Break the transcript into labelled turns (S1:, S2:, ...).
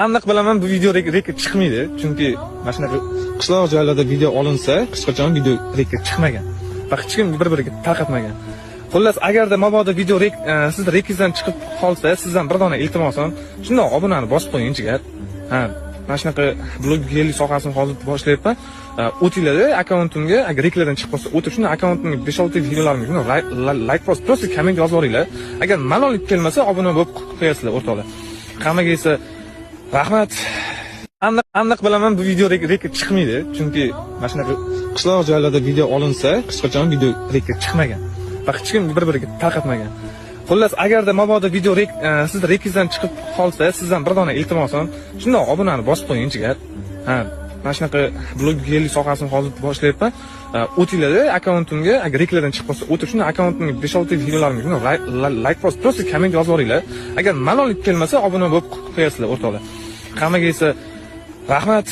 S1: Aniq bilaman bu video rekord chiqmaydi, chunki mana shunaqa qishloq joylarda video olinsa, hech qachon video rekord chiqmagan va hech kim bir-biriga tarqatmagan. Xullas, agarda mabodo video siz rekizdan chiqib qolsa, sizdan bir dona iltimosim, shundoq obunani bosib qo'ying jigar. Mana shunaqa blogerlik sohasini hozir boshlayapman. O'tinglar akkauntimga, agar reklamdan chiqib qolsa, o'tib shuni akkauntimga 5-6 videolarimni like post, просто komment yozib yuboringlar. Agar malollik kelmasa, obuna bo'lib qo'yasizlar o'rtoqlar. Hammaga esa rahmat. Aniq bilaman bu video rekord chiqmaydi, chunki mana shunaqa qishloq joylarda video olinsa, hech qachon video rekord chiqmagan va hech kim bir-biriga tarqatmagan. Xullas, agarda mabodo video siz rekizdan chiqib qolsa, sizdan bir dona iltimosim, shundoq obunani bosib qo'ying jigar. Mana shunaqa blogerlik sohasini hozir boshlayapman. O'tinglar akkauntimga, agar reklamdan chiqib qolsa, o'tib shuni akkauntimga 5-6 videolarimni like post, просто komment yozib yuboringlar. Agar malollik kelmasa, obuna bo'lib qo'yasizlar o'rtoqlar. Hammaga esa rahmat.